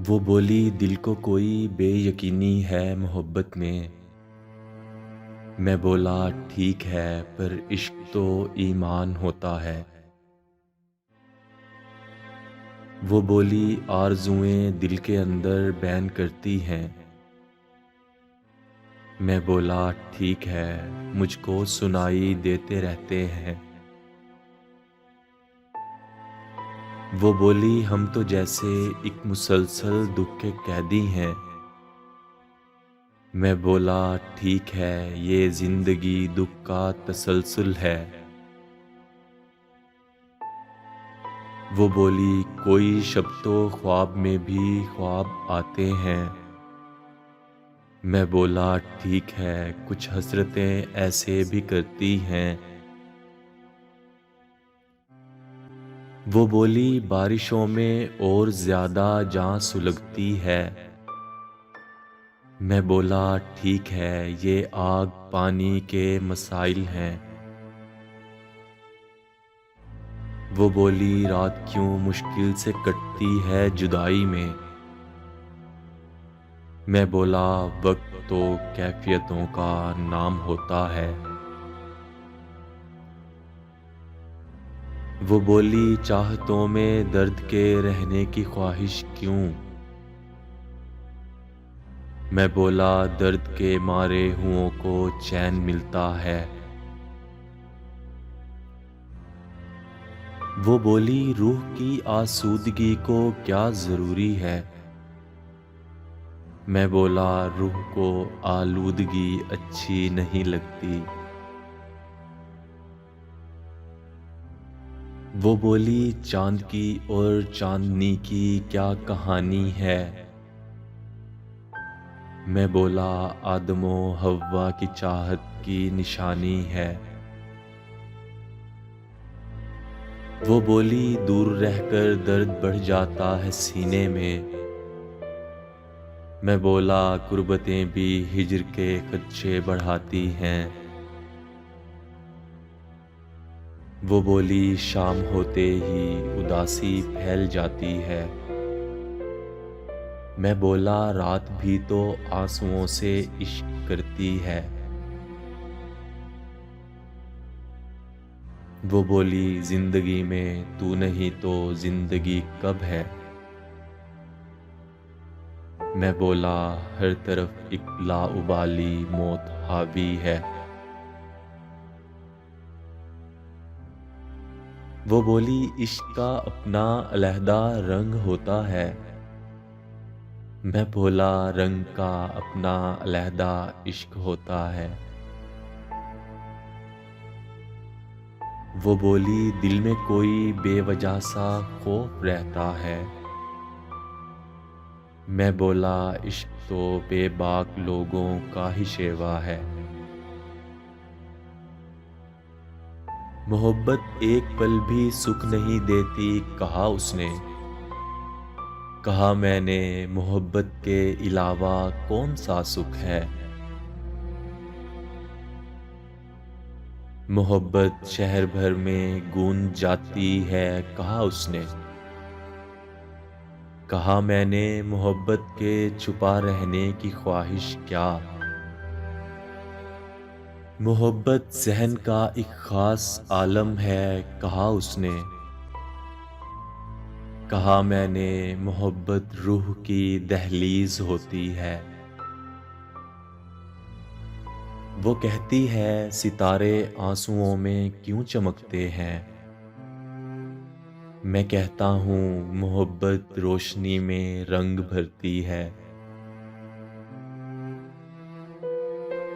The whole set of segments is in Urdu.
وہ بولی دل کو کوئی بے یقینی ہے محبت میں بولا ٹھیک ہے پر عشق تو ایمان ہوتا ہے۔ وہ بولی آرزوئیں دل کے اندر بیان کرتی ہیں۔ میں بولا ٹھیک ہے مجھ کو سنائی دیتے رہتے ہیں۔ وہ بولی ہم تو جیسے ایک مسلسل دکھ کے قیدی ہیں۔ میں بولا ٹھیک ہے یہ زندگی دکھ کا تسلسل ہے۔ وہ بولی کوئی شب تو خواب میں بھی خواب آتے ہیں۔ میں بولا ٹھیک ہے کچھ حسرتیں ایسے بھی کرتی ہیں۔ وہ بولی بارشوں میں اور زیادہ جاں سلگتی ہے۔ میں بولا ٹھیک ہے یہ آگ پانی کے مسائل ہیں۔ وہ بولی رات کیوں مشکل سے کٹتی ہے جدائی میں بولا وقت تو کیفیتوں کا نام ہوتا ہے۔ وہ بولی چاہتوں میں درد کے رہنے کی خواہش کیوں؟ میں بولا درد کے مارے ہوں کو چین ملتا ہے۔ وہ بولی روح کی آسودگی کو کیا ضروری ہے؟ میں بولا روح کو آلودگی اچھی نہیں لگتی۔ وہ بولی چاند کی اور چاندنی کی کیا کہانی ہے؟ میں بولا آدم و حوا کی چاہت کی نشانی ہے۔ وہ بولی دور رہ کر درد بڑھ جاتا ہے سینے میں بولا قربتیں بھی ہجر کے خدشے بڑھاتی ہیں۔ وہ بولی شام ہوتے ہی اداسی پھیل جاتی ہے۔ میں بولا رات بھی تو آنسوؤں سے عشق کرتی ہے۔ وہ بولی زندگی میں تو نہیں تو زندگی کب ہے؟ میں بولا ہر طرف ایک لاابالی موت حاوی ہے۔ وہ بولی عشق کا اپنا علیحدہ رنگ ہوتا ہے۔ میں بولا رنگ کا اپنا علیحدہ عشق ہوتا ہے۔ وہ بولی دل میں کوئی بے وجہ سا خوف رہتا ہے۔ میں بولا عشق تو بے باک لوگوں کا ہی شیوا ہے۔ محبت ایک پل بھی سکھ نہیں دیتی کہا اس نے۔ کہا میں نے محبت کے علاوہ کون سا سکھ ہے؟ محبت شہر بھر میں گونج جاتی ہے کہا اس نے۔ کہا میں نے محبت کے چھپا رہنے کی خواہش کیا؟ محبت ذہن کا ایک خاص عالم ہے کہا اس نے۔ کہا میں نے محبت روح کی دہلیز ہوتی ہے۔ وہ کہتی ہے ستارے آنسوؤں میں کیوں چمکتے ہیں؟ میں کہتا ہوں محبت روشنی میں رنگ بھرتی ہے۔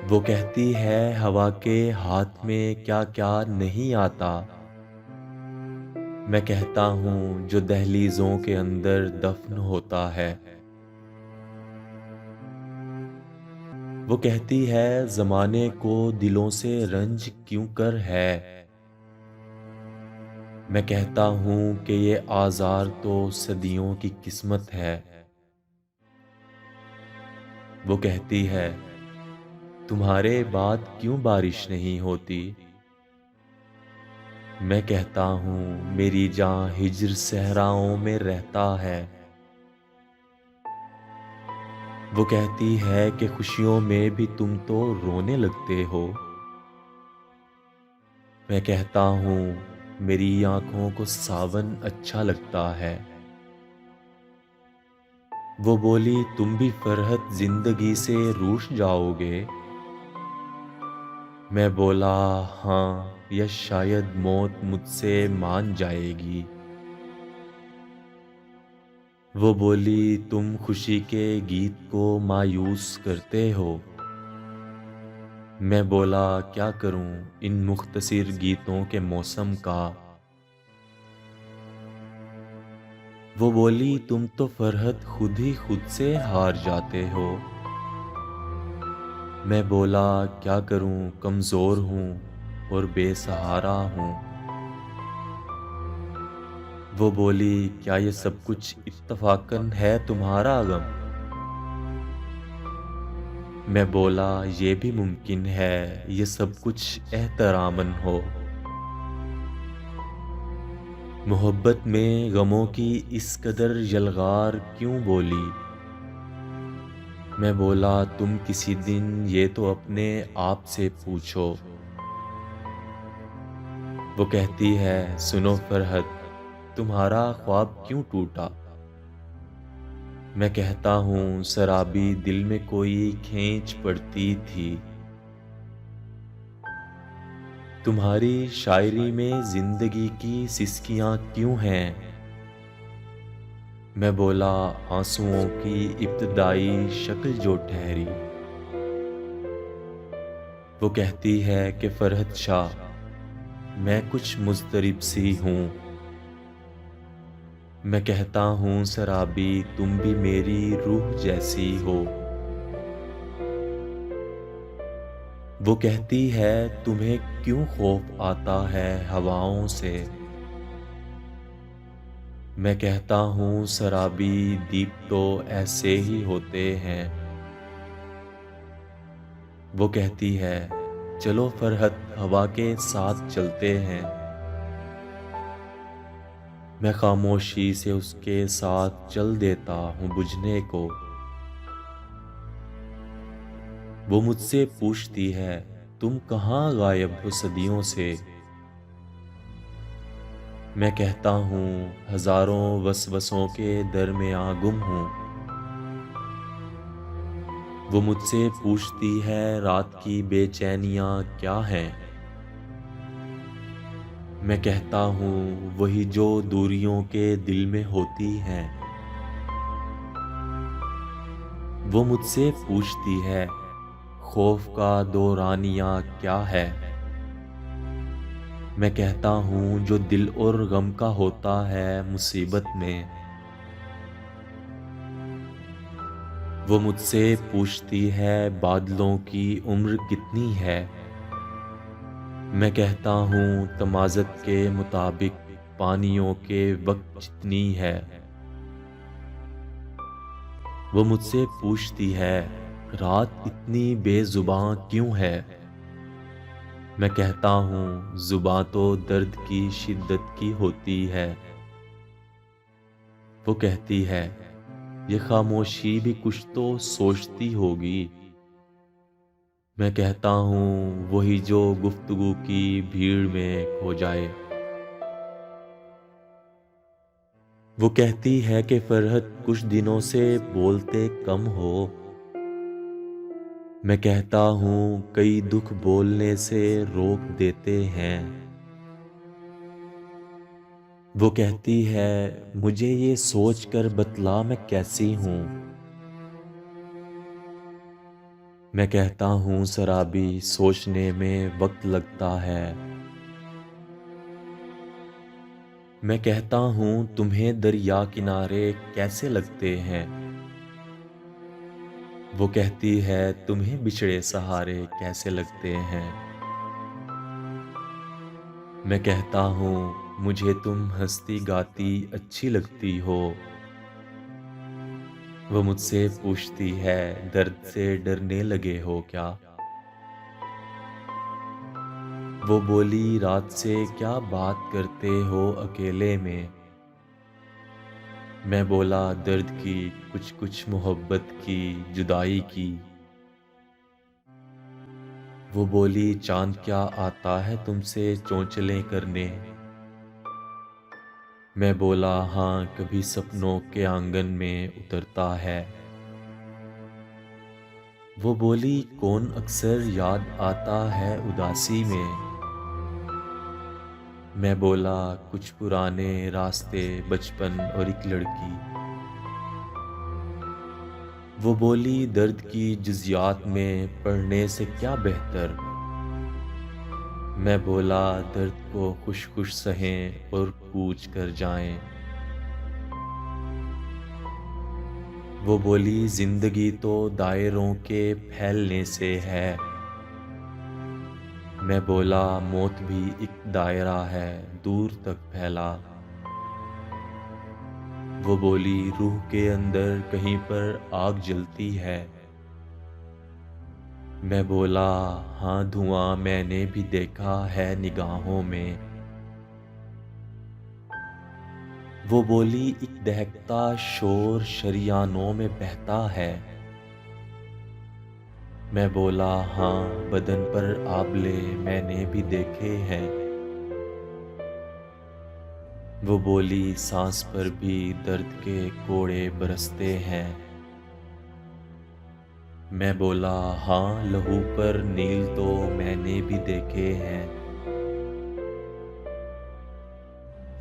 وہ کہتی ہے ہوا کے ہاتھ میں کیا کیا نہیں آتا۔ میں کہتا ہوں جو دہلیزوں کے اندر دفن ہوتا ہے۔ وہ کہتی ہے زمانے کو دلوں سے رنج کیوں کر ہے؟ میں کہتا ہوں کہ یہ آزار تو صدیوں کی قسمت ہے۔ وہ کہتی ہے تمہارے بعد کیوں بارش نہیں ہوتی؟ میں کہتا ہوں میری جاں ہجر صحراؤں میں رہتا ہے۔ وہ کہتی ہے کہ خوشیوں میں بھی تم تو رونے لگتے ہو۔ میں کہتا ہوں میری آنکھوں کو ساون اچھا لگتا ہے۔ وہ بولی تم بھی فرحت زندگی سے روٹھ جاؤ گے؟ میں بولا ہاں، یا شاید موت مجھ سے مان جائے گی۔ وہ بولی تم خوشی کے گیت کو مایوس کرتے ہو۔ میں بولا کیا کروں ان مختصر گیتوں کے موسم کا۔ وہ بولی تم تو فرحت خود ہی خود سے ہار جاتے ہو۔ میں بولا کیا کروں کمزور ہوں اور بے سہارا ہوں۔ وہ بولی کیا یہ سب کچھ اتفاقاً ہے تمہارا غم؟ میں بولا یہ بھی ممکن ہے یہ سب کچھ احتراماً ہو۔ محبت میں غموں کی اس قدر یلغار کیوں بولی؟ میں بولا تم کسی دن یہ تو اپنے آپ سے پوچھو۔ وہ کہتی ہے سنو فرحت، تمہارا خواب کیوں ٹوٹا؟ میں کہتا ہوں سرابی دل میں کوئی کھینچ پڑتی تھی۔ تمہاری شاعری میں زندگی کی سسکیاں کیوں ہیں؟ میں بولا آنسوؤں کی ابتدائی شکل جو ٹھہری۔ وہ کہتی ہے کہ فرحت شاہ میں کچھ مضطرب سی ہوں۔ میں کہتا ہوں سرابی تم بھی میری روح جیسی ہو۔ وہ کہتی ہے تمہیں کیوں خوف آتا ہے ہواؤں سے؟ میں کہتا ہوں سرابی دیپ تو ایسے ہی ہوتے ہیں۔ وہ کہتی ہے چلو فرحت ہوا کے ساتھ چلتے ہیں۔ میں خاموشی سے اس کے ساتھ چل دیتا ہوں بجھنے کو۔ وہ مجھ سے پوچھتی ہے تم کہاں غائب ہو صدیوں سے؟ میں کہتا ہوں ہزاروں وسوسوں کے درمیاں گم ہوں۔ وہ مجھ سے پوچھتی ہے رات کی بے چینیاں کیا ہیں؟ میں کہتا ہوں وہی جو دوریوں کے دل میں ہوتی ہیں۔ وہ مجھ سے پوچھتی ہے خوف کا دورانیہ کیا ہے؟ میں کہتا ہوں جو دل اور غم کا ہوتا ہے مصیبت میں۔ وہ مجھ سے پوچھتی ہے بادلوں کی عمر کتنی ہے؟ میں کہتا ہوں تمازت کے مطابق پانیوں کے وقت جتنی ہے۔ وہ مجھ سے پوچھتی ہے رات اتنی بے زباں کیوں ہے؟ میں کہتا ہوں زباں تو درد کی شدت کی ہوتی ہے۔ وہ کہتی ہے یہ خاموشی بھی کچھ تو سوچتی ہوگی۔ میں کہتا ہوں وہی جو گفتگو کی بھیڑ میں کھو جائے۔ وہ کہتی ہے کہ فرحت کچھ دنوں سے بولتے کم ہو۔ میں کہتا ہوں کئی دکھ بولنے سے روک دیتے ہیں۔ وہ کہتی ہے مجھے یہ سوچ کر بتلا میں کیسی ہوں؟ میں کہتا ہوں سرابی سوچنے میں وقت لگتا ہے۔ میں کہتا ہوں تمہیں دریا کنارے کیسے لگتے ہیں؟ وہ کہتی ہے تمہیں بچھڑے سہارے کیسے لگتے ہیں؟ میں کہتا ہوں مجھے تم ہنستی گاتی اچھی لگتی ہو۔ وہ مجھ سے پوچھتی ہے درد سے ڈرنے لگے ہو کیا؟ وہ بولی رات سے کیا بات کرتے ہو اکیلے میں؟ میں بولا درد کی کچھ کچھ محبت کی جدائی کی۔ وہ بولی چاند کیا آتا ہے تم سے چونچلیں کرنے۔ میں بولا ہاں کبھی سپنوں کے آنگن میں اترتا ہے۔ وہ بولی کون اکثر یاد آتا ہے اداسی میں۔ میں بولا کچھ پرانے راستے بچپن اور ایک لڑکی۔ وہ بولی درد کی جزیات میں پڑھنے سے کیا بہتر۔ میں بولا درد کو خوش خوش سہیں اور کوچ کر جائیں۔ وہ بولی زندگی تو دائروں کے پھیلنے سے ہے۔ میں بولا موت بھی ایک دائرہ ہے دور تک پھیلا۔ وہ بولی روح کے اندر کہیں پر آگ جلتی ہے۔ میں بولا ہاں دھواں میں نے بھی دیکھا ہے نگاہوں میں۔ وہ بولی ایک دہکتا شور شریانوں میں بہتا ہے۔ میں بولا ہاں بدن پر آبلے میں نے بھی دیکھے ہیں۔ وہ بولی سانس پر بھی درد کے کوڑے برستے ہیں۔ میں بولا ہاں لہو پر نیل تو میں نے بھی دیکھے ہیں۔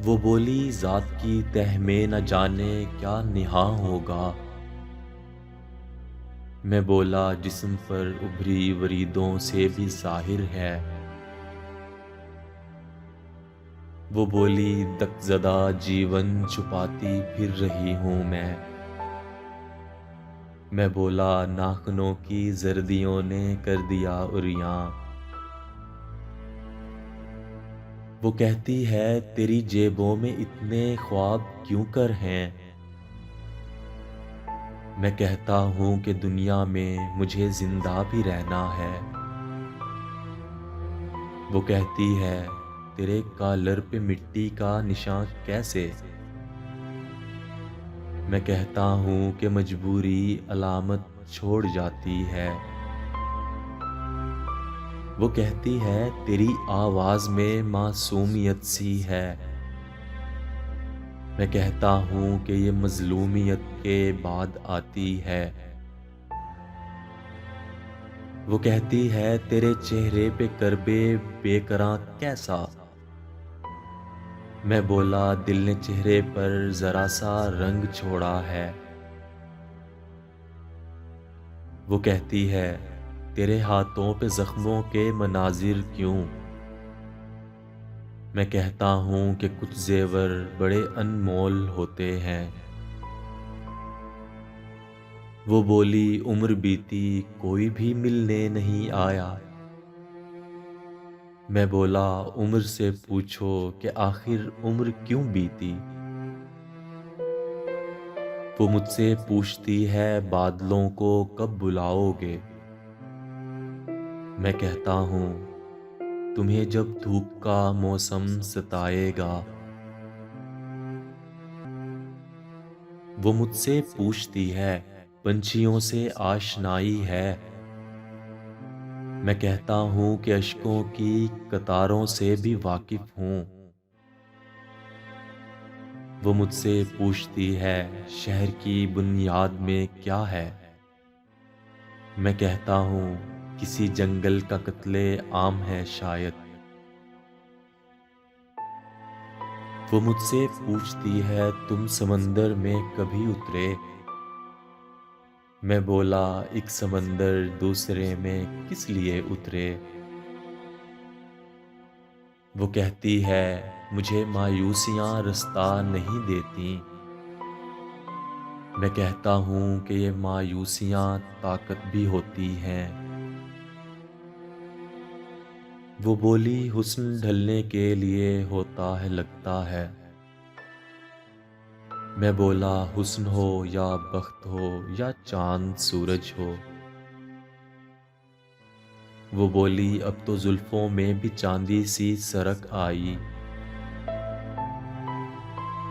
وہ بولی ذات کی تہ میں نہ جانے کیا نہاں ہوگا۔ میں بولا جسم پر ابھری وریدوں سے بھی ظاہر ہے۔ وہ بولی دک زدہ جیون چھپاتی پھر رہی ہوں میں۔ میں بولا ناخنوں کی زردیوں نے کر دیا عریاں۔ وہ کہتی ہے تیری جیبوں میں اتنے خواب کیوں کر ہیں۔ میں کہتا ہوں کہ دنیا میں مجھے زندہ بھی رہنا ہے۔ وہ کہتی ہے تیرے کالر پہ مٹی کا نشان کیسے۔ میں کہتا ہوں کہ مجبوری علامت چھوڑ جاتی ہے۔ وہ کہتی ہے تیری آواز میں معصومیت سی ہے۔ میں کہتا ہوں کہ یہ مظلومیت کے بعد آتی ہے۔ وہ کہتی ہے تیرے چہرے پہ کربے بے قراں کیسا۔ میں بولا دل نے چہرے پر ذرا سا رنگ چھوڑا ہے۔ وہ کہتی ہے تیرے ہاتھوں پہ زخموں کے مناظر کیوں۔ میں کہتا ہوں کہ کچھ زیور بڑے انمول ہوتے ہیں۔ وہ بولی عمر بیتی کوئی بھی ملنے نہیں آیا۔ میں بولا عمر سے پوچھو کہ آخر عمر کیوں بیتی۔ وہ مجھ سے پوچھتی ہے بادلوں کو کب بلاؤ گے۔ میں کہتا ہوں تمہیں جب دھوپ کا موسم ستائے گا۔ وہ مجھ سے پوچھتی ہے پنچھیوں سے آشنائی ہے۔ میں کہتا ہوں کہ اشکوں کی قطاروں سے بھی واقف ہوں۔ وہ مجھ سے پوچھتی ہے شہر کی بنیاد میں کیا ہے۔ میں کہتا ہوں کسی جنگل کا قتل عام ہے شاید۔ وہ مجھ سے پوچھتی ہے تم سمندر میں کبھی اترے۔ میں بولا ایک سمندر دوسرے میں کس لیے اترے۔ وہ کہتی ہے مجھے مایوسیاں رستہ نہیں دیتی۔ میں کہتا ہوں کہ یہ مایوسیاں طاقت بھی ہوتی ہیں۔ وہ بولی حسن ڈھلنے کے لیے ہوتا ہے لگتا ہے۔ میں بولا حسن ہو یا بخت ہو یا چاند سورج ہو۔ وہ بولی اب تو زلفوں میں بھی چاندی سی سرک آئی۔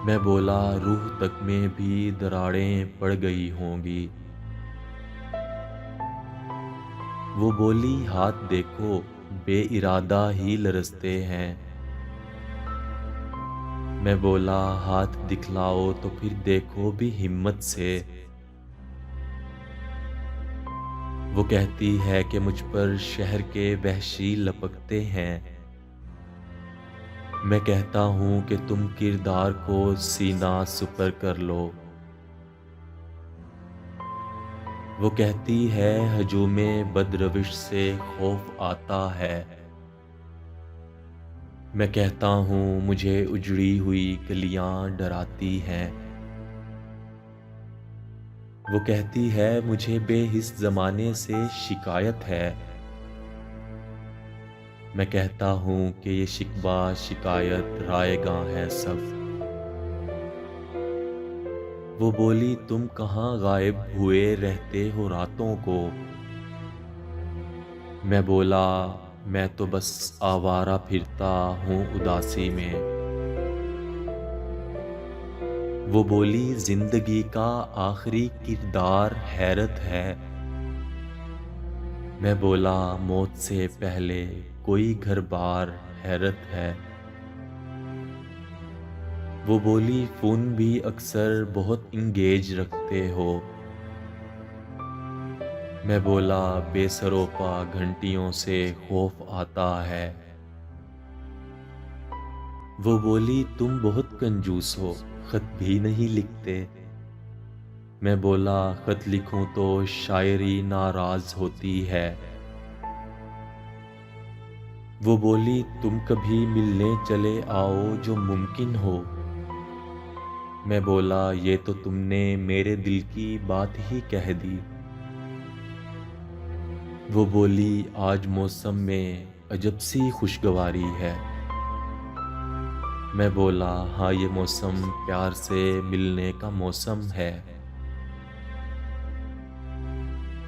میں بولا روح تک میں بھی دراڑیں پڑ گئی ہوں گی۔ وہ بولی ہاتھ دیکھو بے ارادہ ہی لرزتے ہیں۔ میں بولا ہاتھ دکھلاؤ تو پھر دیکھو بھی ہمت سے۔ وہ کہتی ہے کہ مجھ پر شہر کے وحشی لپکتے ہیں۔ میں کہتا ہوں کہ تم کردار کو سینہ سپر کر لو۔ وہ کہتی ہے ہجوم بد روش سے خوف آتا ہے۔ میں کہتا ہوں مجھے اجڑی ہوئی گلیاں ڈراتی ہیں۔ وہ کہتی ہے مجھے بے حس زمانے سے شکایت ہے۔ میں کہتا ہوں کہ یہ شکوہ شکایت رائے گاں ہے سب۔ وہ بولی تم کہاں غائب ہوئے رہتے ہو راتوں کو؟ میں بولا میں تو بس آوارہ پھرتا ہوں اداسی میں۔ وہ بولی زندگی کا آخری کردار حیرت ہے۔ میں بولا موت سے پہلے کوئی گھر بار حیرت ہے۔ وہ بولی فون بھی اکثر بہت انگیج رکھتے ہو۔ میں بولا بے سروپا گھنٹیوں سے خوف آتا ہے۔ وہ بولی تم بہت کنجوس ہو، خط بھی نہیں لکھتے۔ میں بولا خط لکھوں تو شاعری ناراض ہوتی ہے۔ وہ بولی تم کبھی ملنے چلے آؤ جو ممکن ہو۔ میں بولا یہ تو تم نے میرے دل کی بات ہی کہہ دی۔ وہ بولی آج موسم میں عجب سی خوشگواری ہے۔ میں بولا ہاں یہ موسم پیار سے ملنے کا موسم ہے۔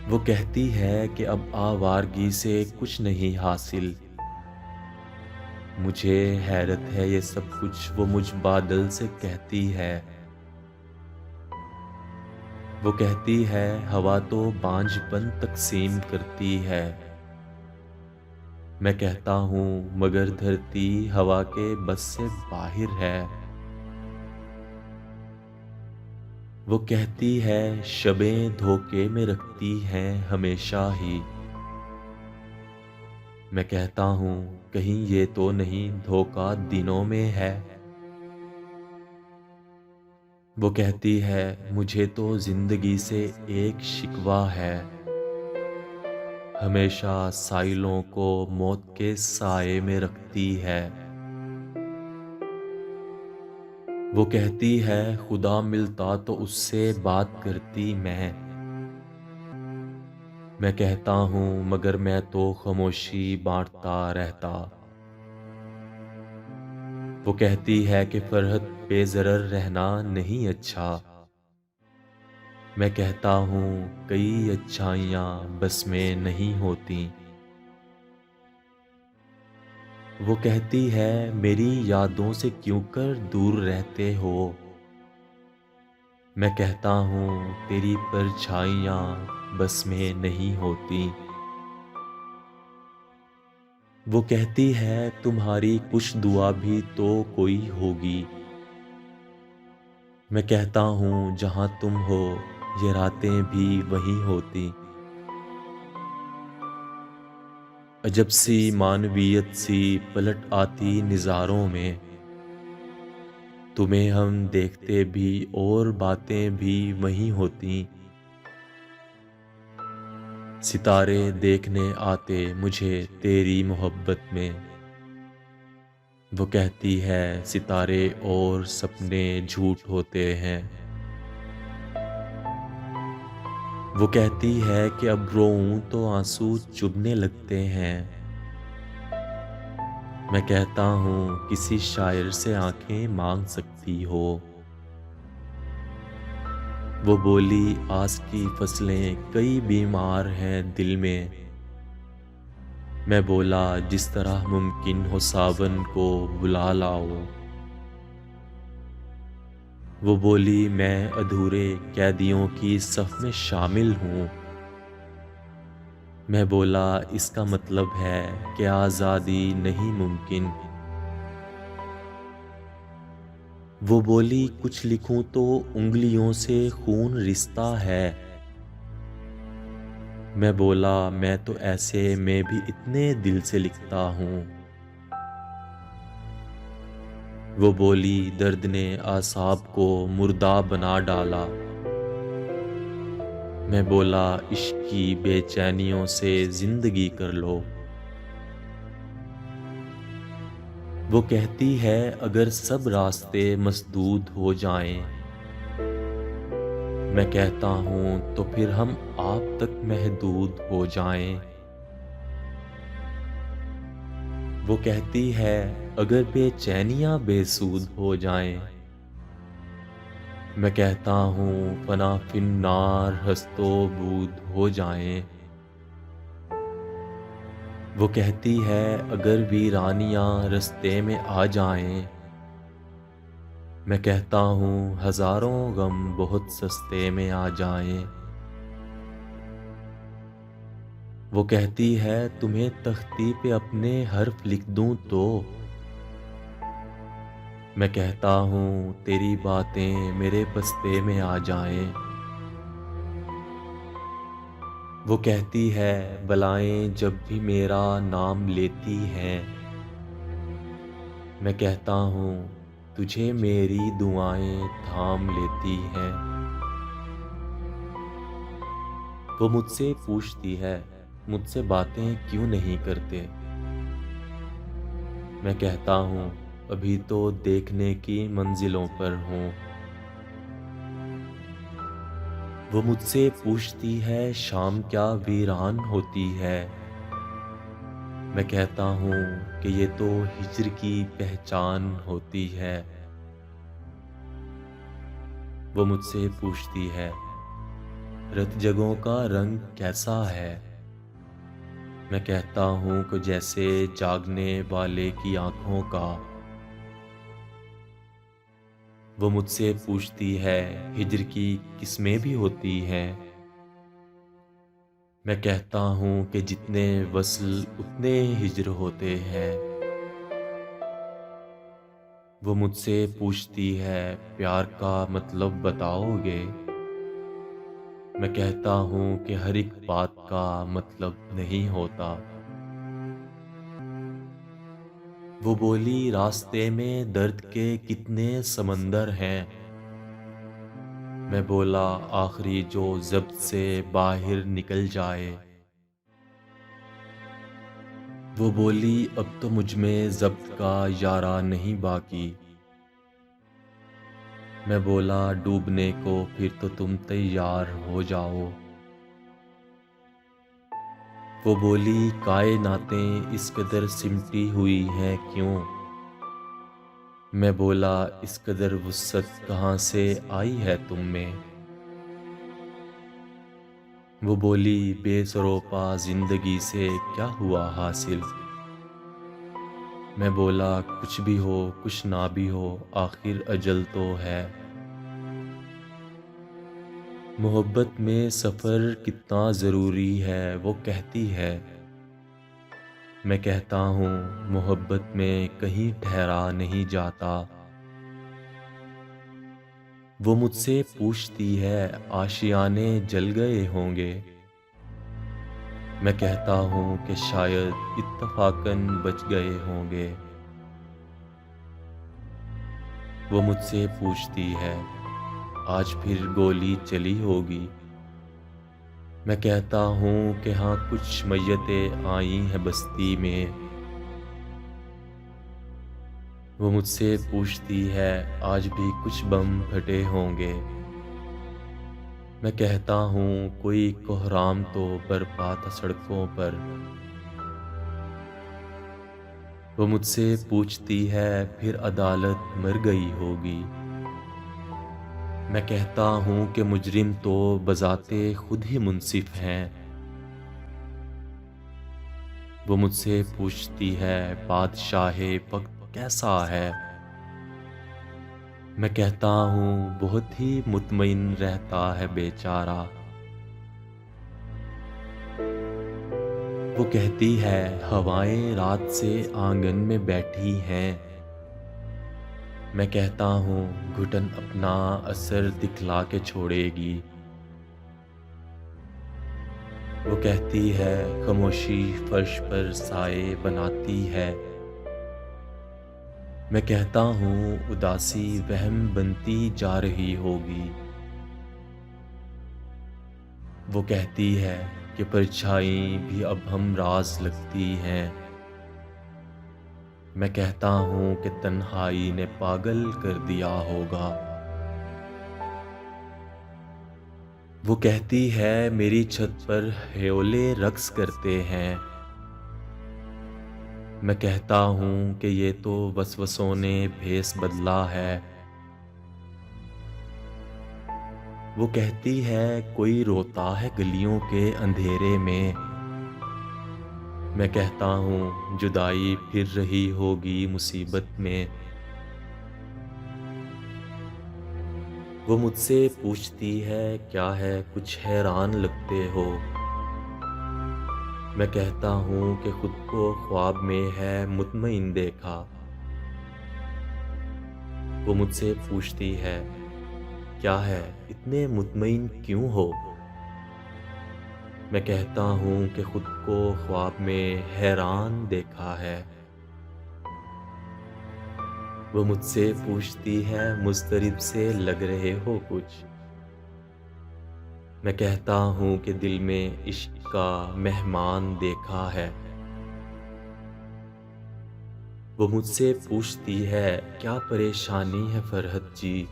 وہ کہتی ہے کہ اب آوارگی سے کچھ نہیں حاصل۔ مجھے حیرت ہے یہ سب کچھ وہ مجھ بادل سے کہتی ہے۔ وہ کہتی ہے ہوا تو بانجھ پن تقسیم کرتی ہے۔ میں کہتا ہوں مگر دھرتی ہوا کے بس سے باہر ہے۔ وہ کہتی ہے شبیں دھوکے میں رکھتی ہیں ہمیشہ ہی۔ میں کہتا ہوں کہیں یہ تو نہیں دھوکہ دنوں میں ہے۔ وہ کہتی ہے مجھے تو زندگی سے ایک شکوہ ہے، ہمیشہ سائلوں کو موت کے سائے میں رکھتی ہے۔ وہ کہتی ہے خدا ملتا تو اس سے بات کرتی میں کہتا ہوں مگر میں تو خاموشی بانٹتا رہتا۔ وہ کہتی ہے کہ فرحت بے ضرر رہنا نہیں اچھا۔ میں کہتا ہوں کئی اچھائیاں بس میں نہیں ہوتی۔ وہ کہتی ہے میری یادوں سے کیوں کر دور رہتے ہو؟ میں کہتا ہوں تیری پرچھائیاں بس میں نہیں ہوتی۔ وہ کہتی ہے تمہاری کچھ دعا بھی تو کوئی ہوگی۔ میں کہتا ہوں جہاں تم ہو یہ راتیں بھی وہیں ہوتی۔ عجب سی معنویت سی پلٹ آتی نظاروں میں، تمہیں ہم دیکھتے بھی اور باتیں بھی وہیں ہوتی۔ ستارے دیکھنے آتے مجھے تیری محبت میں۔ وہ کہتی ہے ستارے اور سپنے جھوٹ ہوتے ہیں۔ وہ کہتی ہے کہ اب روؤں تو آنسو چبھنے لگتے ہیں۔ میں کہتا ہوں کسی شاعر سے آنکھیں مانگ سکتی ہو۔ وہ بولی آس کی فصلیں کئی بیمار ہیں دل میں۔ میں بولا جس طرح ممکن ہو ساون کو بلا لاؤ۔ وہ بولی میں ادھورے قیدیوں کی صف میں شامل ہوں۔ میں بولا اس کا مطلب ہے کہ آزادی نہیں ممکن۔ وہ بولی کچھ لکھوں تو انگلیوں سے خون رستا ہے۔ میں بولا میں تو ایسے میں بھی اتنے دل سے لکھتا ہوں۔ وہ بولی درد نے اعصاب کو مردہ بنا ڈالا۔ میں بولا عشق کی بے چینیوں سے زندگی کر لو۔ وہ کہتی ہے اگر سب راستے مسدود ہو جائیں، میں کہتا ہوں تو پھر ہم آپ تک محدود ہو جائیں۔ وہ کہتی ہے اگر بے چینیاں بے سود ہو جائیں، میں کہتا ہوں فنا فی النار ہست و بود ہو جائیں۔ وہ کہتی ہے اگر ویرانیاں رستے میں آ جائیں، میں کہتا ہوں ہزاروں غم بہت سستے میں آ جائیں۔ وہ کہتی ہے تمہیں تختی پہ اپنے حرف لکھ دوں تو، میں کہتا ہوں تیری باتیں میرے بستے میں آ جائیں۔ وہ کہتی ہے بلائیں جب بھی میرا نام لیتی ہیں، میں کہتا ہوں تجھے میری دعائیں تھام لیتی ہیں۔ وہ مجھ سے پوچھتی ہے مجھ سے باتیں کیوں نہیں کرتے؟ میں کہتا ہوں ابھی تو دیکھنے کی منزلوں پر ہوں۔ وہ مجھ سے پوچھتی ہے شام کیا ویران ہوتی ہے؟ میں کہتا ہوں کہ یہ تو ہجر کی پہچان ہوتی ہے۔ وہ مجھ سے پوچھتی ہے رت جگوں کا رنگ کیسا ہے؟ میں کہتا ہوں کہ جیسے جاگنے والے کی آنکھوں کا۔ وہ مجھ سے پوچھتی ہے ہجر کی قسمیں بھی ہوتی ہیں؟ میں کہتا ہوں کہ جتنے وصل اتنے ہجر ہوتے ہیں۔ وہ مجھ سے پوچھتی ہے پیار کا مطلب بتاؤ گے؟ میں کہتا ہوں کہ ہر ایک بات کا مطلب نہیں ہوتا۔ وہ بولی راستے میں درد کے کتنے سمندر ہیں، میں بولا آخری جو ضبط سے باہر نکل جائے۔ وہ بولی اب تو مجھ میں ضبط کا یارہ نہیں باقی۔ میں بولا ڈوبنے کو پھر تو تم تیار ہو جاؤ۔ وہ بولی کائناتیں اس قدر سمٹی ہوئی ہیں کیوں؟ میں بولا اس قدر وسعت کہاں سے آئی ہے تم میں؟ وہ بولی بے سروپا زندگی سے کیا ہوا حاصل؟ میں بولا کچھ بھی ہو کچھ نہ بھی ہو آخر اجل تو ہے۔ محبت میں سفر کتنا ضروری ہے وہ کہتی ہے، میں کہتا ہوں محبت میں کہیں ٹھہرا نہیں جاتا۔ وہ مجھ سے پوچھتی ہے آشیانے جل گئے ہوں گے؟ میں کہتا ہوں کہ شاید اتفاقاً بچ گئے ہوں گے۔ وہ مجھ سے پوچھتی ہے آج پھر گولی چلی ہوگی؟ میں کہتا ہوں کہ ہاں کچھ میتیں آئی ہیں بستی میں۔ وہ مجھ سے پوچھتی ہے آج بھی کچھ بم پھٹے ہوں گے؟ میں کہتا ہوں کوئی کوہرام تو برپا تھا سڑکوں پر۔ وہ مجھ سے پوچھتی ہے پھر عدالت مر گئی ہوگی؟ میں کہتا ہوں کہ مجرم تو بذات خود ہی منصف ہیں۔ وہ مجھ سے پوچھتی ہے بادشاہ وقت کیسا ہے؟ میں کہتا ہوں بہت ہی مطمئن رہتا ہے بیچارہ۔ وہ کہتی ہے ہوائیں رات سے آنگن میں بیٹھی ہیں۔ میں کہتا ہوں گھٹن اپنا اثر دکھلا کے چھوڑے گی۔ وہ کہتی ہے خاموشی فرش پر سائے بناتی ہے۔ میں کہتا ہوں اداسی وہم بنتی جا رہی ہوگی۔ وہ کہتی ہے کہ پرچھائیں بھی اب ہم راز لگتی ہیں۔ میں کہتا ہوں کہ تنہائی نے پاگل کر دیا ہوگا۔ وہ کہتی ہے میری چھت پر ہیولے رقص کرتے ہیں۔ میں کہتا ہوں کہ یہ تو وسوسوں نے بھیس بدلا ہے۔ وہ کہتی ہے کوئی روتا ہے گلیوں کے اندھیرے میں۔ میں کہتا ہوں جدائی پھر رہی ہوگی مصیبت میں۔ وہ مجھ سے پوچھتی ہے کیا ہے کچھ حیران لگتے ہو؟ میں کہتا ہوں کہ خود کو خواب میں ہے مطمئن دیکھا۔ وہ مجھ سے پوچھتی ہے کیا ہے اتنے مطمئن کیوں ہو؟ میں کہتا ہوں کہ خود کو خواب میں حیران دیکھا ہے۔ وہ مجھ سے پوچھتی ہے مضطرب سے لگ رہے ہو کچھ؟ میں کہتا ہوں کہ دل میں عشق کا مہمان دیکھا ہے۔ وہ مجھ سے پوچھتی ہے کیا پریشانی ہے فرحت جی؟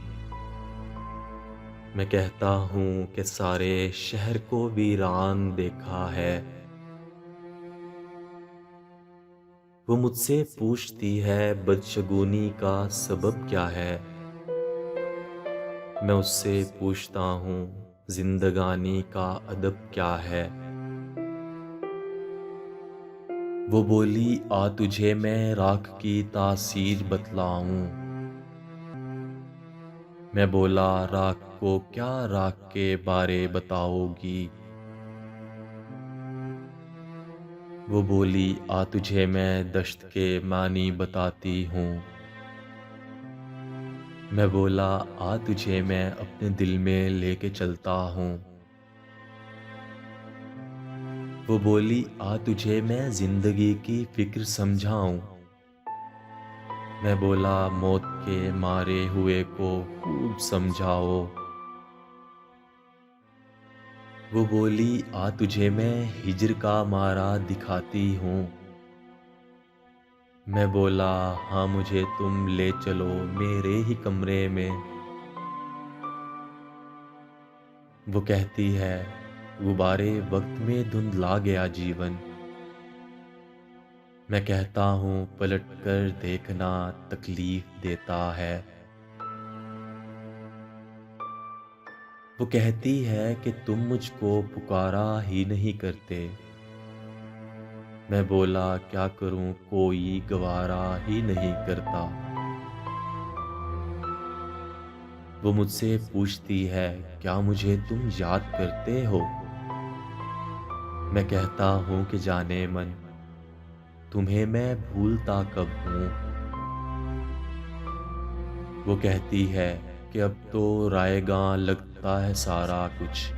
میں کہتا ہوں کہ سارے شہر کو ویران دیکھا ہے۔ وہ مجھ سے پوچھتی ہے بدشگونی کا سبب کیا ہے؟ میں اس سے پوچھتا ہوں زندگانی کا ادب کیا ہے؟ وہ بولی آ تجھے میں راکھ کی تاثیر بتلاؤں۔ میں بولا راکھ کو کیا راکھ کے بارے بتاؤ گی؟ وہ بولی آ تجھے میں دشت کے معنی بتاتی ہوں۔ میں بولا آ تجھے میں اپنے دل میں لے کے چلتا ہوں۔ وہ بولی آ تجھے میں زندگی کی فکر سمجھاؤں۔ میں بولا موت کے مارے ہوئے کو خوب سمجھاؤ۔ وہ بولی آ تجھے میں ہجر کا مارا دکھاتی ہوں۔ میں بولا ہاں مجھے تم لے چلو میرے ہی کمرے میں۔ وہ کہتی ہے غبارے وقت میں دھندلا گیا جیون۔ میں کہتا ہوں پلٹ کر دیکھنا تکلیف دیتا ہے۔ وہ کہتی ہے کہ تم مجھ کو پکارا ہی نہیں کرتے۔ میں بولا کیا کروں کوئی گوارا ہی نہیں کرتا۔ وہ مجھ سے پوچھتی ہے کیا مجھے تم یاد کرتے ہو؟ میں کہتا ہوں کہ جانے من تمہیں میں بھولتا کب ہوں۔ وہ کہتی ہے کہ اب تو رائے گاں لگتا ہے سارا کچھ۔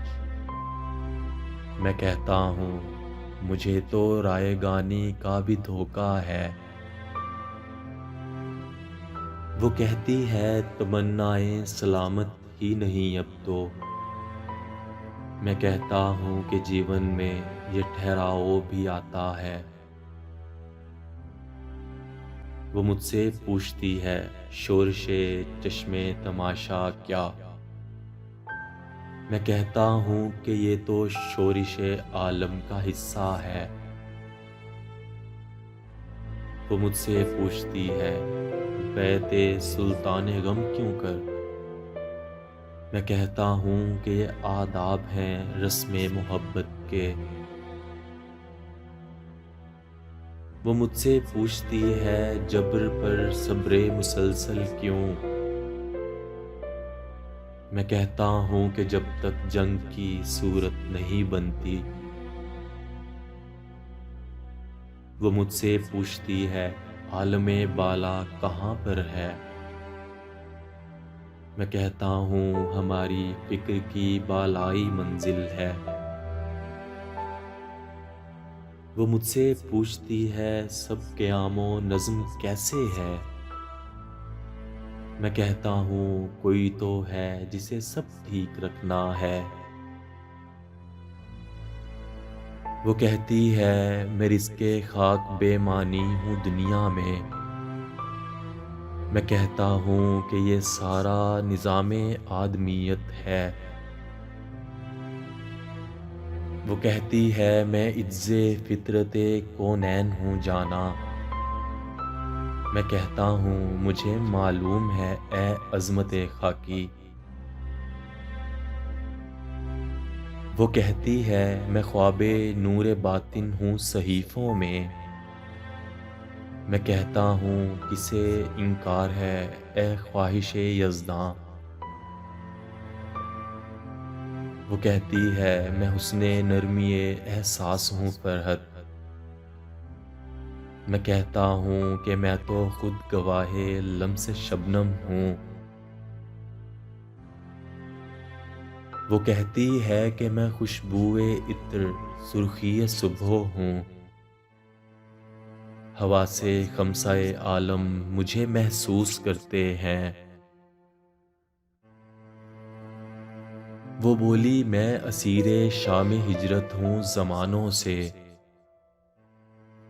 میں کہتا ہوں مجھے تو رائے گانی کا بھی دھوکہ ہے۔ وہ کہتی ہے تمنائیں سلامت ہی نہیں اب تو۔ میں کہتا ہوں کہ جیون میں یہ ٹھہراؤ بھی آتا ہے۔ وہ مجھ سے پوچھتی ہے شورش چشمے تماشا کیا؟ میں کہتا ہوں کہ یہ تو شورش عالم کا حصہ ہے۔ وہ مجھ سے پوچھتی ہے بیت سلطان غم کیوں کر؟ میں کہتا ہوں کہ یہ آداب ہیں رسم محبت کے۔ وہ مجھ سے پوچھتی ہے جبر پر صبر مسلسل کیوں؟ میں کہتا ہوں کہ جب تک جنگ کی صورت نہیں بنتی، وہ مجھ سے پوچھتی ہے عالم بالا کہاں پر ہے؟ میں کہتا ہوں ہماری فکر کی بالائی منزل ہے۔ وہ مجھ سے پوچھتی ہے سب قیام و نظم کیسے ہے؟ میں کہتا ہوں کوئی تو ہے جسے سب ٹھیک رکھنا ہے۔ وہ کہتی ہے میں رزق خاک بے معنی ہوں دنیا میں۔ میں کہتا ہوں کہ یہ سارا نظام آدمیت ہے۔ وہ کہتی ہے میں عجز فطرت کونین ہوں جانا۔ میں کہتا ہوں مجھے معلوم ہے اے عظمت خاکی۔ وہ کہتی ہے میں خواب نور باطن ہوں صحیفوں میں۔ میں کہتا ہوں کسے انکار ہے اے خواہش یزداں۔ وہ کہتی ہے میں حسن نرمی احساس ہوں فرحت۔ میں کہتا ہوں کہ میں تو خود گواہ لمس شبنم ہوں۔ وہ کہتی ہے کہ میں خوشبوئے عطر سرخی صبح ہوں۔ ہوا سے خمسہ عالم مجھے محسوس کرتے ہیں۔ وہ بولی میں اسیر شام ہجرت ہوں زمانوں سے۔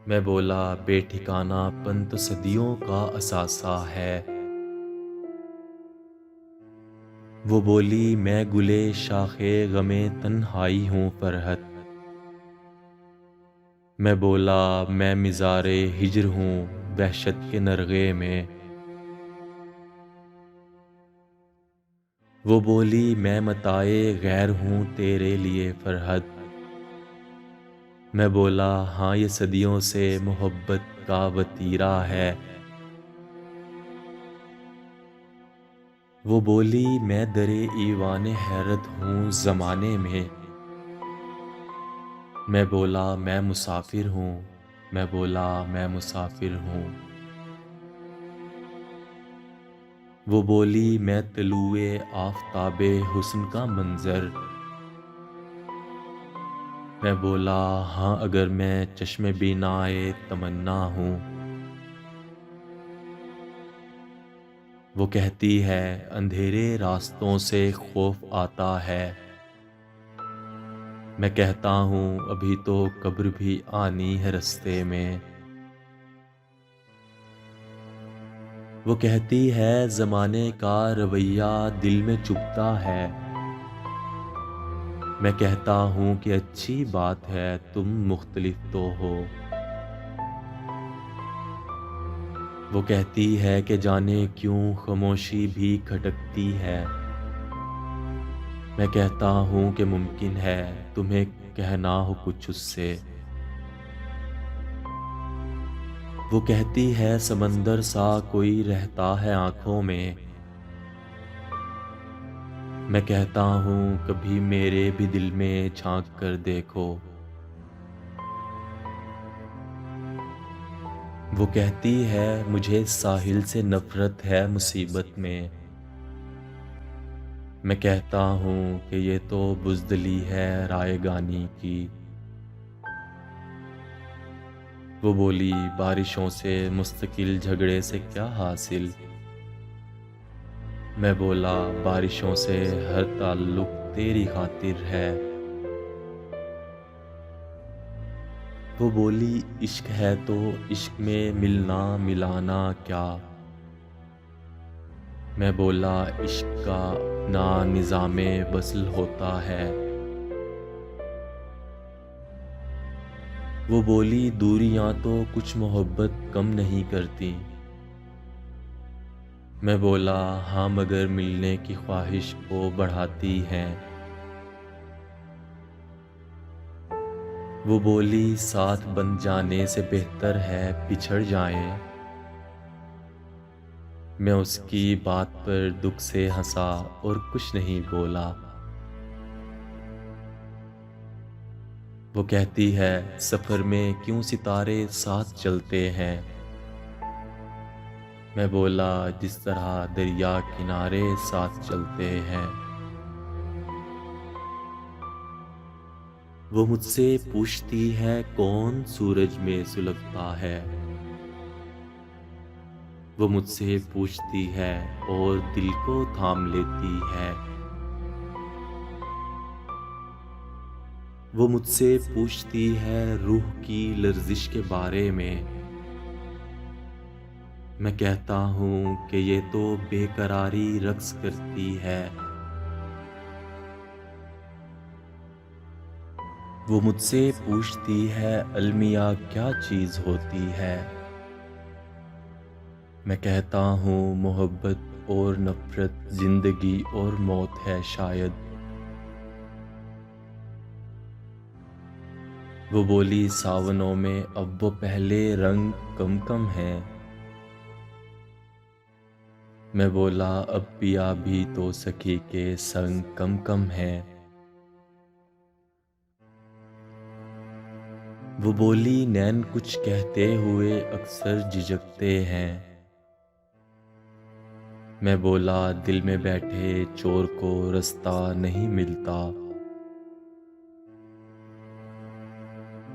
میں بولا بے ٹھکانہ پنت صدیوں کا اثاثہ ہے۔ وہ بولی میں گلے شاخ غم تنہائی ہوں فرحت۔ میں بولا میں مزار ہجر ہوں وحشت کے نرغے میں۔ وہ بولی میں متاع غیر ہوں تیرے لیے فرحت۔ میں بولا ہاں یہ صدیوں سے محبت کا وتیرہ ہے۔ وہ بولی میں در ایوان حیرت ہوں زمانے میں۔ میں بولا میں مسافر ہوں۔ میں بولا میں مسافر ہوں۔ وہ بولی میں طلوع آفتاب حسن کا منظر۔ میں بولا ہاں اگر میں چشم بینائے تمنا ہوں۔ وہ کہتی ہے اندھیرے راستوں سے خوف آتا ہے۔ میں کہتا ہوں ابھی تو قبر بھی آنی ہے رستے میں۔ وہ کہتی ہے زمانے کا رویہ دل میں چبھتا ہے۔ میں کہتا ہوں کہ اچھی بات ہے تم مختلف تو ہو۔ وہ کہتی ہے کہ جانے کیوں خاموشی بھی کھٹکتی ہے۔ میں کہتا ہوں کہ ممکن ہے تمہیں کہنا ہو کچھ اس سے۔ وہ کہتی ہے سمندر سا کوئی رہتا ہے آنکھوں میں۔ میں کہتا ہوں کبھی میرے بھی دل میں جھانک کر دیکھو۔ وہ کہتی ہے مجھے ساحل سے نفرت ہے مصیبت میں۔ میں کہتا ہوں کہ یہ تو بزدلی ہے رائے گانی کی۔ وہ بولی بارشوں سے مستقل جھگڑے سے کیا حاصل؟ میں بولا بارشوں سے ہر تعلق تیری خاطر ہے۔ وہ بولی عشق ہے تو عشق میں ملنا ملانا کیا؟ میں بولا عشق کا اپنا نظام وصل ہوتا ہے۔ وہ بولی دوریاں تو کچھ محبت کم نہیں کرتی۔ میں بولا ہاں مگر ملنے کی خواہش کو بڑھاتی ہیں۔ وہ بولی ساتھ بن جانے سے بہتر ہے بچھڑ جائیں۔ میں اس کی بات پر دکھ سے ہنسا اور کچھ نہیں بولا۔ وہ کہتی ہے سفر میں کیوں ستارے ساتھ چلتے ہیں؟ میں بولا جس طرح دریا کنارے ساتھ چلتے ہیں۔ وہ مجھ سے پوچھتی ہے کون سورج میں سلگتا ہے؟ وہ مجھ سے پوچھتی ہے اور دل کو تھام لیتی ہے۔ وہ مجھ سے پوچھتی ہے روح کی لرزش کے بارے میں۔ میں کہتا ہوں کہ یہ تو بے قراری رقص کرتی ہے۔ وہ مجھ سے پوچھتی ہے المیہ کیا چیز ہوتی ہے؟ میں کہتا ہوں محبت اور نفرت زندگی اور موت ہے شاید۔ وہ بولی ساونوں میں اب وہ پہلے رنگ کم کم ہیں۔ میں بولا اب پیا بھی تو سخی کے سنگ کم کم ہیں۔ وہ بولی نین کچھ کہتے ہوئے اکثر جھجکتے ہیں۔ میں بولا دل میں بیٹھے چور کو رستہ نہیں ملتا۔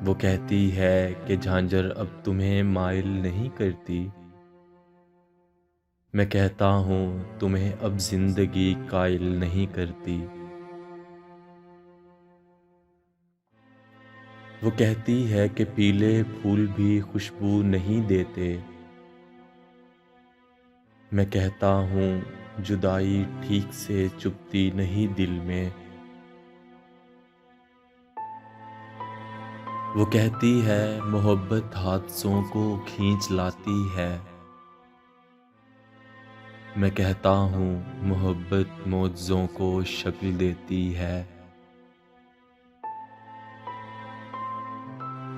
وہ کہتی ہے کہ جھانجر اب تمہیں مائل نہیں کرتی۔ میں کہتا ہوں تمہیں اب زندگی قائل نہیں کرتی۔ وہ کہتی ہے کہ پیلے پھول بھی خوشبو نہیں دیتے۔ میں کہتا ہوں جدائی ٹھیک سے چبھتی نہیں دل میں۔ وہ کہتی ہے محبت حادثوں کو کھینچ لاتی ہے۔ میں کہتا ہوں محبت معجزوں کو شکل دیتی ہے۔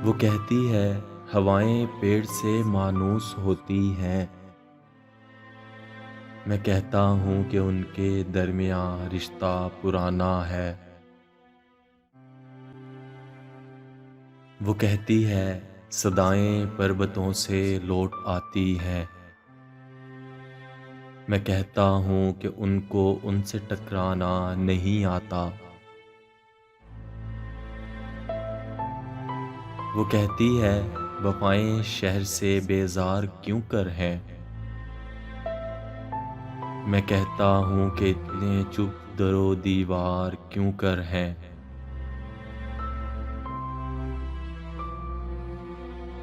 وہ کہتی ہے ہوائیں پیڑ سے مانوس ہوتی ہیں۔ میں کہتا ہوں کہ ان کے درمیان رشتہ پرانا ہے۔ وہ کہتی ہے صدائیں پربتوں سے لوٹ آتی ہیں۔ میں کہتا ہوں کہ ان کو ان سے ٹکرانا نہیں آتا۔ وہ کہتی ہے وفائیں شہر سے بیزار کیوں کر ہیں؟ میں کہتا ہوں کہ اتنے چپ در و دیوار کیوں کر ہیں؟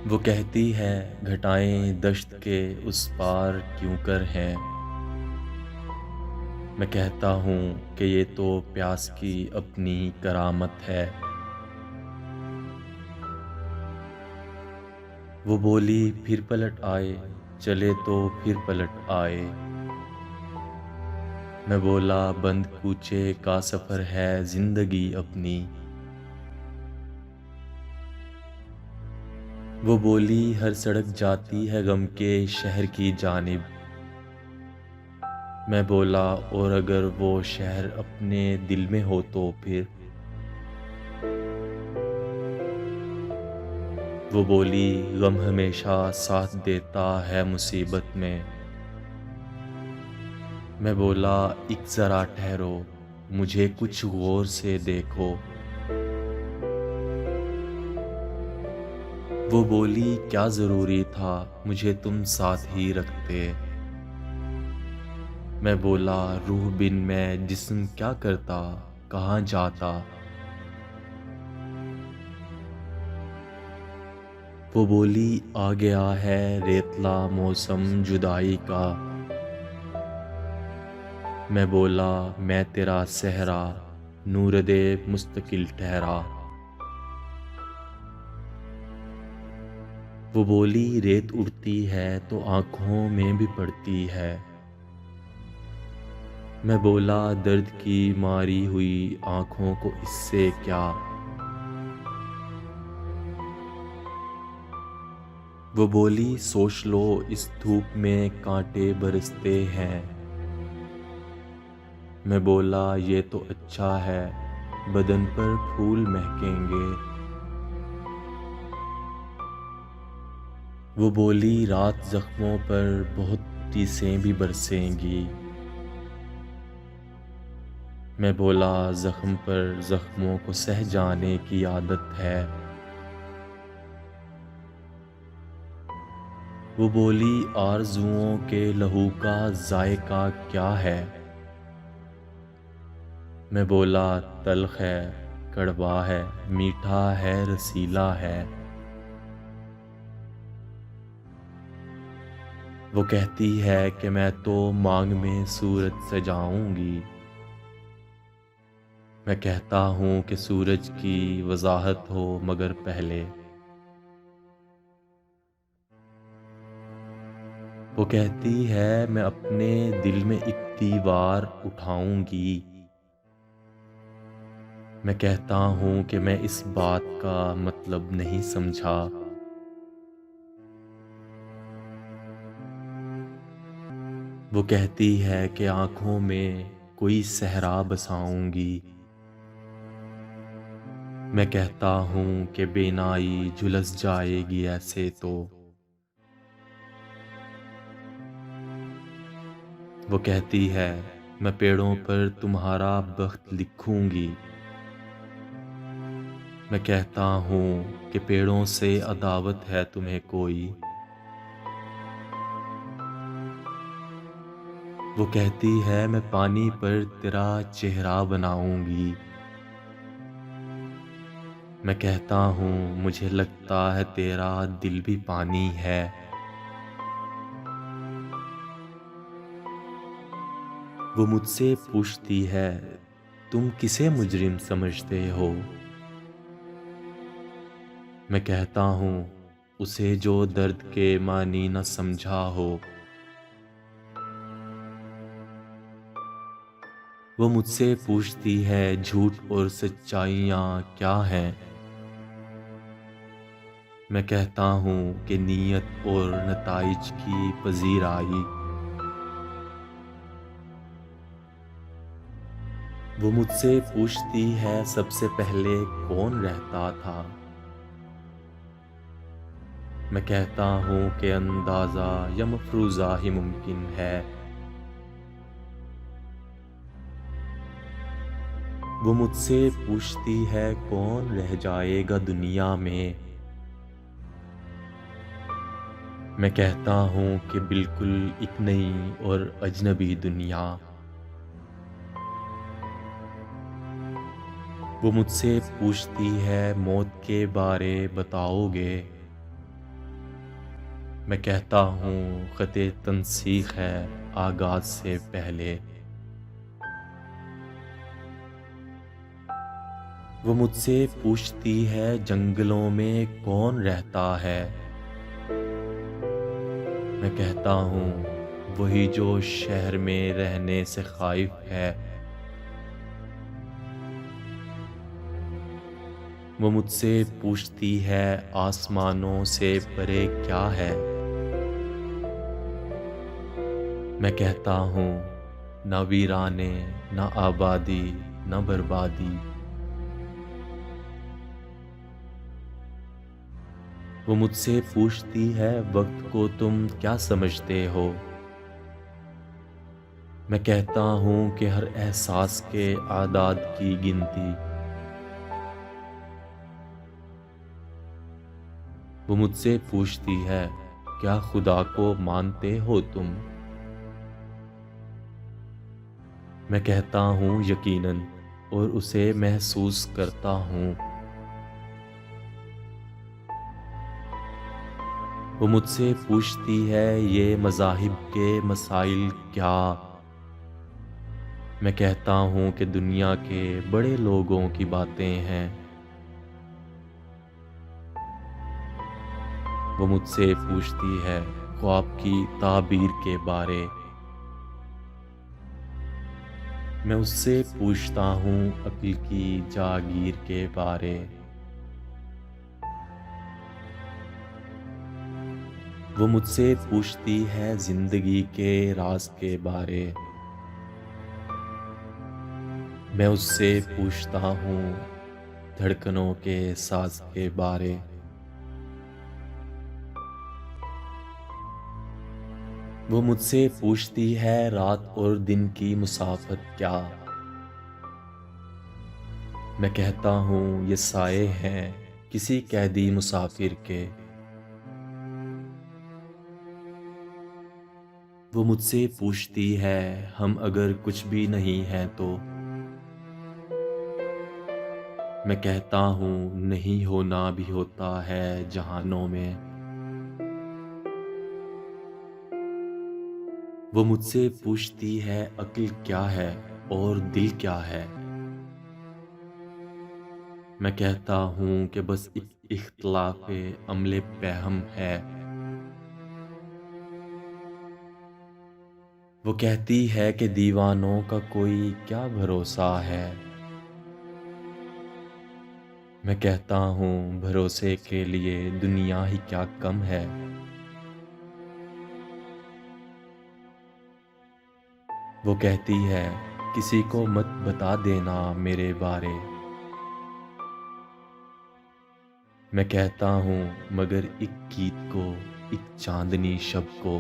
وہ کہتی ہے گھٹائیں دشت کے اس پار کیوں کر ہیں؟ میں کہتا ہوں کہ یہ تو پیاس کی اپنی کرامت ہے۔ وہ بولی پھر پلٹ آئے چلے تو پھر پلٹ آئے۔ میں بولا بند کوچے کا سفر ہے زندگی اپنی۔ وہ بولی ہر سڑک جاتی ہے غم کے شہر کی جانب۔ میں بولا اور اگر وہ شہر اپنے دل میں ہو تو پھر؟ وہ بولی غم ہمیشہ ساتھ دیتا ہے مصیبت میں۔ میں بولا ایک ذرا ٹھہرو مجھے کچھ غور سے دیکھو۔ وہ بولی کیا ضروری تھا مجھے تم ساتھ ہی رکھتے؟ میں بولا روح بن میں جسم کیا کرتا کہاں جاتا؟ وہ بولی آ گیا ہے ریتلا موسم جدائی کا۔ میں بولا میں تیرا صحرا نور دے مستقل ٹھہرا۔ وہ بولی ریت اڑتی ہے تو آنکھوں میں بھی پڑتی ہے۔ میں بولا درد کی ماری ہوئی آنکھوں کو اس سے کیا؟ وہ بولی سوچ لو اس دھوپ میں کانٹے برستے ہیں۔ میں بولا یہ تو اچھا ہے، بدن پر پھول مہکیں گے۔ وہ بولی رات زخموں پر بہت ٹیسیں بھی برسیں گی۔ میں بولا زخم پر زخموں کو سہ جانے کی عادت ہے۔ وہ بولی آرزوؤں کے لہو کا ذائقہ کیا ہے؟ میں بولا تلخ ہے، کڑوا ہے، میٹھا ہے، رسیلا ہے۔ وہ کہتی ہے کہ میں تو مانگ میں سورج سجاؤں گی۔ میں کہتا ہوں کہ سورج کی وضاحت ہو مگر پہلے۔ وہ کہتی ہے میں اپنے دل میں ایک دیوار اٹھاؤں گی۔ میں کہتا ہوں کہ میں اس بات کا مطلب نہیں سمجھا۔ وہ کہتی ہے کہ آنکھوں میں کوئی صحرا بساؤں گی۔ میں کہتا ہوں کہ بینائی جھلس جائے گی ایسے تو۔ وہ کہتی ہے میں پیڑوں پر تمہارا بخت لکھوں گی۔ میں کہتا ہوں کہ پیڑوں سے عداوت ہے تمہیں کوئی۔ وہ کہتی ہے میں پانی پر تیرا چہرہ بناؤں گی۔ میں کہتا ہوں مجھے لگتا ہے تیرا دل بھی پانی ہے۔ وہ مجھ سے پوچھتی ہے تم کسے مجرم سمجھتے ہو؟ میں کہتا ہوں اسے جو درد کے معنی نہ سمجھا ہو۔ وہ مجھ سے پوچھتی ہے جھوٹ اور سچائیاں کیا ہیں؟ میں کہتا ہوں کہ نیت اور نتائج کی پذیرائی۔ وہ مجھ سے پوچھتی ہے سب سے پہلے کون رہتا تھا؟ میں کہتا ہوں کہ اندازہ یا مفروضہ ہی ممکن ہے۔ وہ مجھ سے پوچھتی ہے کون رہ جائے گا دنیا میں؟ میں کہتا ہوں کہ بالکل ایک نئی اور اجنبی دنیا۔ وہ مجھ سے پوچھتی ہے موت کے بارے بتاؤ گے؟ میں کہتا ہوں خط تنسیخ ہے آغاز سے پہلے۔ وہ مجھ سے پوچھتی ہے جنگلوں میں کون رہتا ہے؟ میں کہتا ہوں وہی جو شہر میں رہنے سے خائف ہے۔ وہ مجھ سے پوچھتی ہے آسمانوں سے پرے کیا ہے؟ میں کہتا ہوں نہ ویرانے، نہ آبادی، نہ بربادی۔ وہ مجھ سے پوچھتی ہے وقت کو تم کیا سمجھتے ہو؟ میں کہتا ہوں کہ ہر احساس کے اعداد کی گنتی۔ وہ مجھ سے پوچھتی ہے کیا خدا کو مانتے ہو تم؟ میں کہتا ہوں یقیناً، اور اسے محسوس کرتا ہوں۔ وہ مجھ سے پوچھتی ہے یہ مذاہب کے مسائل کیا؟ میں کہتا ہوں کہ دنیا کے بڑے لوگوں کی باتیں ہیں۔ وہ مجھ سے پوچھتی ہے خواب کی تعبیر کے بارے۔ میں اس سے پوچھتا ہوں عقل کی جاگیر کے بارے۔ وہ مجھ سے پوچھتی ہے زندگی کے راز کے بارے، میں اس سے پوچھتا ہوں دھڑکنوں کے ساز کے بارے۔ وہ مجھ سے پوچھتی ہے رات اور دن کی مسافت کیا، میں کہتا ہوں یہ سائے ہیں کسی قیدی مسافر کے۔ وہ مجھ سے پوچھتی ہے ہم اگر کچھ بھی نہیں ہیں تو، میں کہتا ہوں نہیں ہونا بھی ہوتا ہے جہانوں میں۔ وہ مجھ سے پوچھتی ہے عقل کیا ہے اور دل کیا ہے، میں کہتا ہوں کہ بس ایک اختلاف عمل پہم ہے۔ وہ کہتی ہے کہ دیوانوں کا کوئی کیا بھروسہ ہے، میں کہتا ہوں بھروسے کے لیے دنیا ہی کیا کم ہے۔ وہ کہتی ہے کسی کو مت بتا دینا میرے بارے، میں کہتا ہوں مگر ایک گیت کو، ایک چاندنی شب کو۔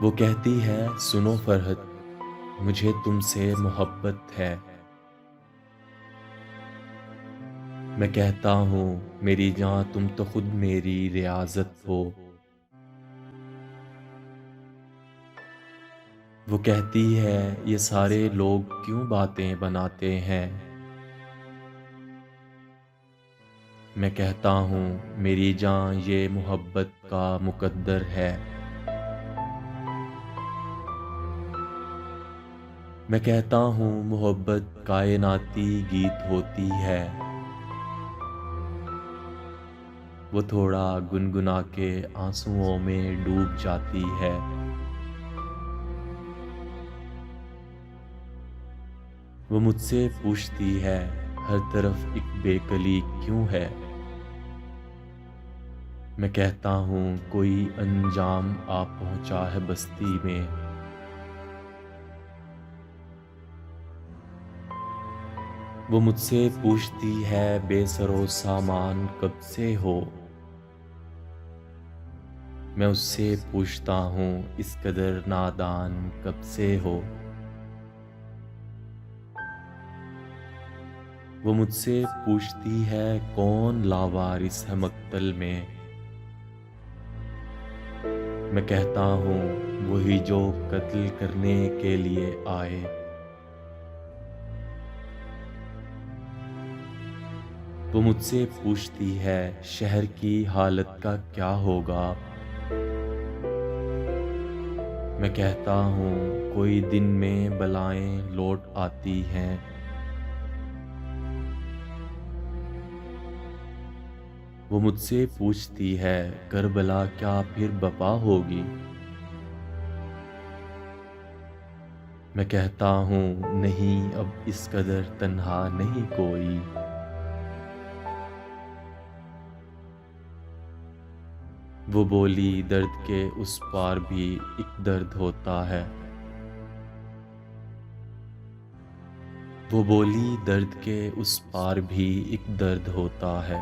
وہ کہتی ہے سنو فرحت مجھے تم سے محبت ہے، میں کہتا ہوں میری جان تم تو خود میری ریاضت ہو۔ وہ کہتی ہے یہ سارے لوگ کیوں باتیں بناتے ہیں، میں کہتا ہوں میری جان یہ محبت کا مقدر ہے۔ میں کہتا ہوں محبت کائناتی گیت ہوتی ہے، وہ تھوڑا گنگنا کے آنسوؤں میں ڈوب جاتی ہے۔ وہ مجھ سے پوچھتی ہے ہر طرف ایک بے کلی کیوں ہے، میں کہتا ہوں کوئی انجام آ پہنچا ہے بستی میں۔ وہ مجھ سے پوچھتی ہے بے سر و سامان کب سے ہو، میں اس سے پوچھتا ہوں اس قدر نادان کب سے ہو۔ وہ مجھ سے پوچھتی ہے کون لاوارث ہے مقتل میں، میں کہتا ہوں وہی جو قتل کرنے کے لیے آئے۔ وہ مجھ سے پوچھتی ہے شہر کی حالت کا کیا ہوگا، میں کہتا ہوں کوئی دن میں بلائیں لوٹ آتی ہیں۔ وہ مجھ سے پوچھتی ہے کربلا کیا پھر بپا ہوگی، میں کہتا ہوں نہیں اب اس قدر تنہا نہیں کوئی۔ وہ بولی درد کے اس پار بھی ایک درد ہوتا ہے، وہ بولی درد کے اس پار بھی ایک درد ہوتا ہے۔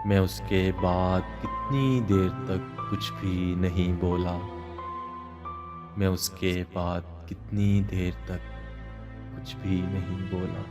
میں اس کے بعد کتنی دیر تک کچھ بھی نہیں بولا، میں اس کے بعد کتنی دیر تک کچھ بھی نہیں بولا۔